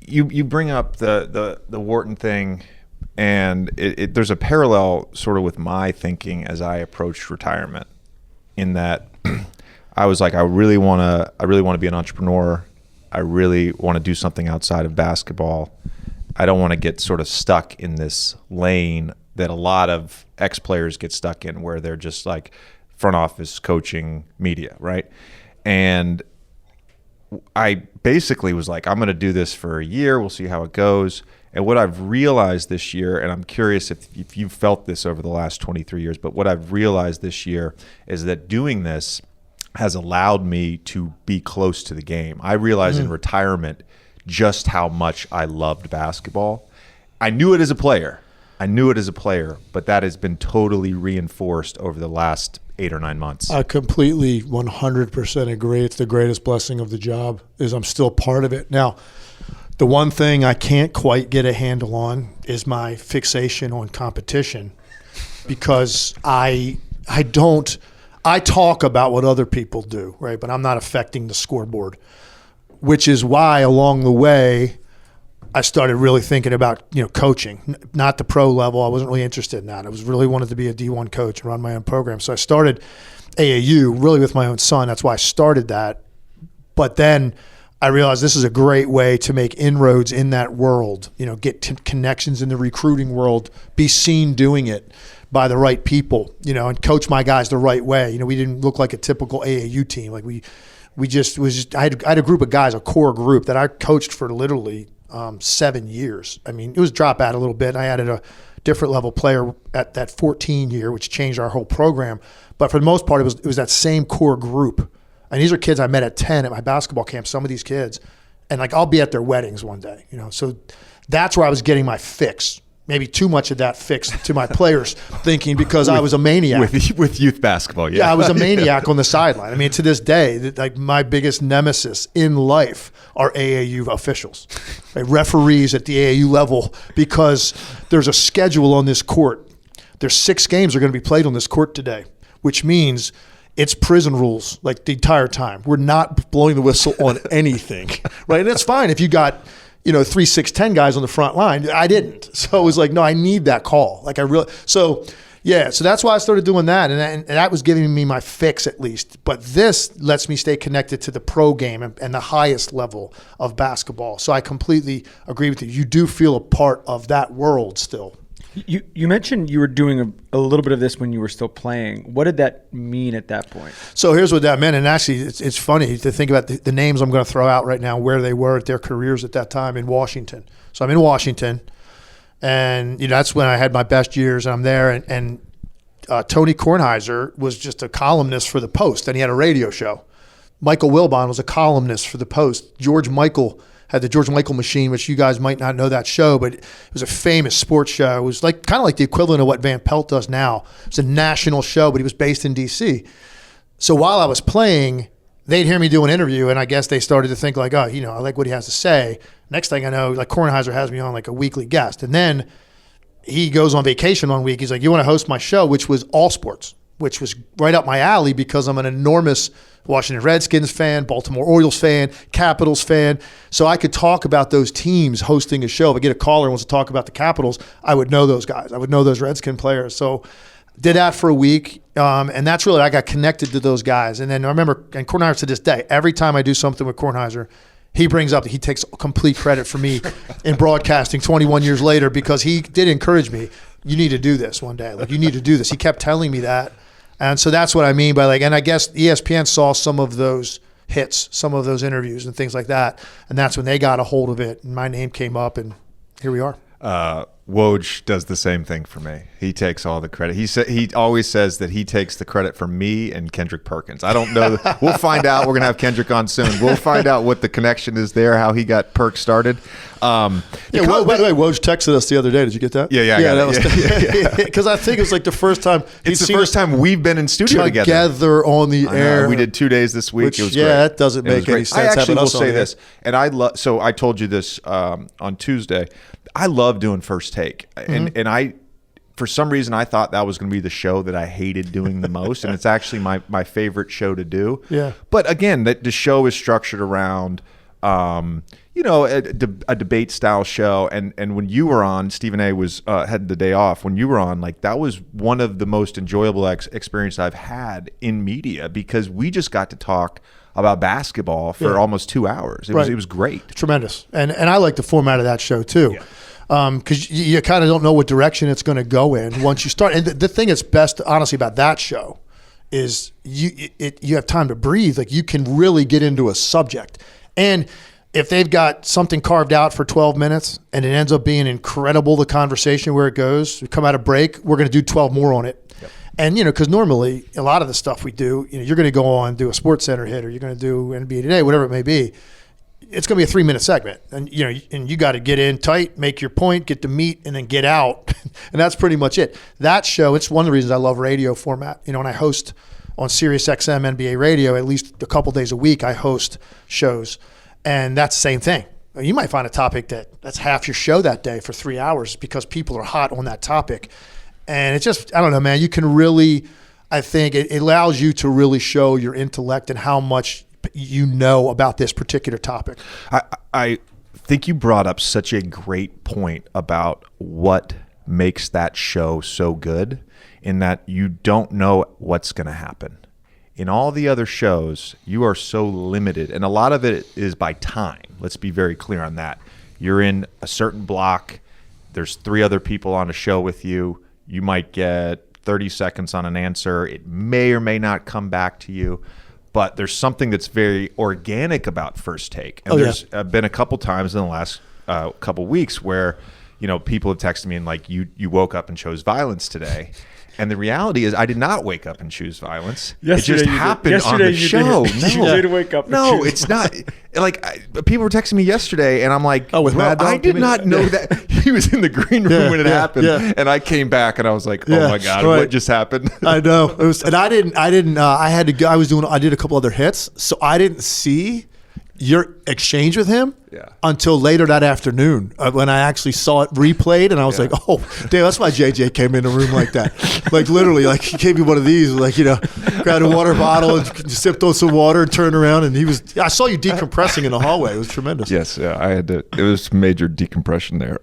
you bring up the Wharton thing, and there's a parallel sort of with my thinking as I approached retirement, in that I was like, I really want to be an entrepreneur. I really want to do something outside of basketball. I don't want to get sort of stuck in this lane that a lot of ex-players get stuck in, where they're just like front office, coaching, media, right? And I basically was like, I'm going to do this for a year. We'll see how it goes. And what I've realized this year, and I'm curious if you've felt this over the last 23 years, but what I've realized this year is that doing this has allowed me to be close to the game. I realized in retirement just how much I loved basketball. I knew it as a player, but that has been totally reinforced over the last 8 or 9 months. I completely 100% agree. It's the greatest blessing of the job is I'm still part of it. Now, the one thing I can't quite get a handle on is my fixation on competition, because I talk about what other people do, right? But I'm not affecting the scoreboard, which is why along the way I started really thinking about, coaching, not the pro level. I wasn't really interested in that. I was really wanted to be a D1 coach and run my own program. So I started AAU really with my own son. That's why I started that. But then I realized this is a great way to make inroads in that world, get connections in the recruiting world, be seen doing it by the right people, and coach my guys the right way. We didn't look like a typical AAU team. Like I had a group of guys, a core group that I coached for literally 7 years. I mean, it was drop out a little bit. I added a different level player at that 14 year, which changed our whole program. But for the most part, it was that same core group. And these are kids I met at 10 at my basketball camp, some of these kids. And I'll be at their weddings one day, So that's where I was getting my fix. Maybe too much of that fix to my players thinking, because I was a maniac. With youth basketball, yeah. Yeah, I was a maniac on the sideline. I mean, to this day, my biggest nemesis in life are AAU officials, right? Referees at the AAU level, because there's a schedule on this court. There's 6 games are going to be played on this court today, which means it's prison rules like the entire time. We're not blowing the whistle on anything, right? And it's fine if you got 3, 6, 10 guys on the front line. I didn't. So it was like, no, I need that call. So that's why I started doing that. And that was giving me my fix at least. But this lets me stay connected to the pro game and the highest level of basketball. So I completely agree with you. You do feel a part of that world still. You mentioned you were doing a little bit of this when you were still playing. What did that mean at that point? So here's what that meant. And actually, it's funny to think about the names I'm going to throw out right now, where they were at their careers at that time in Washington. So I'm in Washington, and that's when I had my best years. And I'm there, and Tony Kornheiser was just a columnist for the Post, and he had a radio show. Michael Wilbon was a columnist for the Post. George Michael had the George Michael Machine, which you guys might not know that show, but it was a famous sports show. It was kind of like the equivalent of what Van Pelt does now. It was a national show, but he was based in D.C. So while I was playing, they'd hear me do an interview, and I guess they started to think like, I like what he has to say. Next thing I know, Kornheiser has me on like a weekly guest. And then he goes on vacation one week. He's like, you want to host my show, which was all sports, which was right up my alley because I'm an enormous Washington Redskins fan, Baltimore Orioles fan, Capitals fan. So I could talk about those teams hosting a show. If I get a caller who wants to talk about the Capitals, I would know those guys. I would know those Redskin players. So did that for a week. And that's really, I got connected to those guys. And then I remember, and Kornheiser to this day, every time I do something with Kornheiser, he takes complete credit for me in broadcasting 21 years later, because he did encourage me. You need to do this one day. You need to do this. He kept telling me that. And so that's what I mean by and I guess ESPN saw some of those hits, some of those interviews and things like that. And that's when they got a hold of it. And my name came up, and here we are. Woj does the same thing for me. He takes all the credit. He always says that he takes the credit for me and Kendrick Perkins. I don't know. We'll find out. We're going to have Kendrick on soon. We'll find out what the connection is there, how he got Perk started. By the way, Woj texted us the other day. Did you get that? Yeah, Because I think it's like the first time. It's the first time we've been in studio together on the air. We did 2 days this week. It was great. That doesn't make any sense. I actually will say this, and so I told you this on Tuesday. I love doing First Take, and I, for some reason, I thought that was going to be the show that I hated doing the most, and it's actually my favorite show to do. Yeah. But again, the show is structured around, a debate style show. And when you were on, Stephen A. was had the day off. When you were on, like, that was one of the most enjoyable experience I've had in media, because we just got to talk about basketball for almost 2 hours. It was great. Tremendous. And I like the format of that show too. Because you kind of don't know what direction it's going to go in once you start. And the thing that's best, honestly, about that show is you have time to breathe. Like, you can really get into a subject. And if they've got something carved out for 12 minutes and it ends up being incredible, the conversation where it goes, we come out of break, we're going to do 12 more on it. Yep. And, because normally a lot of the stuff we do, you're going to go on, do a Sports Center hit, or you're going to do NBA Today, whatever it may be. It's going to be a 3-minute segment, and you got to get in tight, make your point, get the meat, and then get out, and that's pretty much it. That show, it's one of the reasons I love radio format. And I host on Sirius XM NBA Radio at least a couple days a week. I host shows, and that's the same thing. You might find a topic that's half your show that day for 3 hours because people are hot on that topic, and it's just, I don't know, man. You can really, I think it allows you to really show your intellect and how much you know about this particular topic. I think you brought up such a great point about what makes that show so good, in that you don't know what's going to happen. In all the other shows, you are so limited, and a lot of it is by time. Let's be very clear on that. You're in a certain block. There's 3 other people on a show with you. You might get 30 seconds on an answer. It may or may not come back to you. But there's something that's very organic about First Take. And there's been a couple times in the last couple weeks where, people have texted me and like, you woke up and chose violence today. And the reality is, I did not wake up and choose violence. Yesterday it just happened on the show. You did wake up and choose it's not. Like, people were texting me yesterday, and I'm like, with Mad Dog? I did not know that he was in the green room when it happened. Yeah. And I came back, and I was like, oh my God, what just happened? I know. And I didn't. I had to go. I did a couple other hits, so I didn't see your exchange with him until later that afternoon when I actually saw it replayed, and I was like, oh, damn, that's why JJ came in the room like that. Like, literally, like, he gave me one of these, like, grabbed a water bottle and sipped on some water and turned around, and I saw you decompressing in the hallway. It was tremendous. Yes, I had to. It was major decompression there.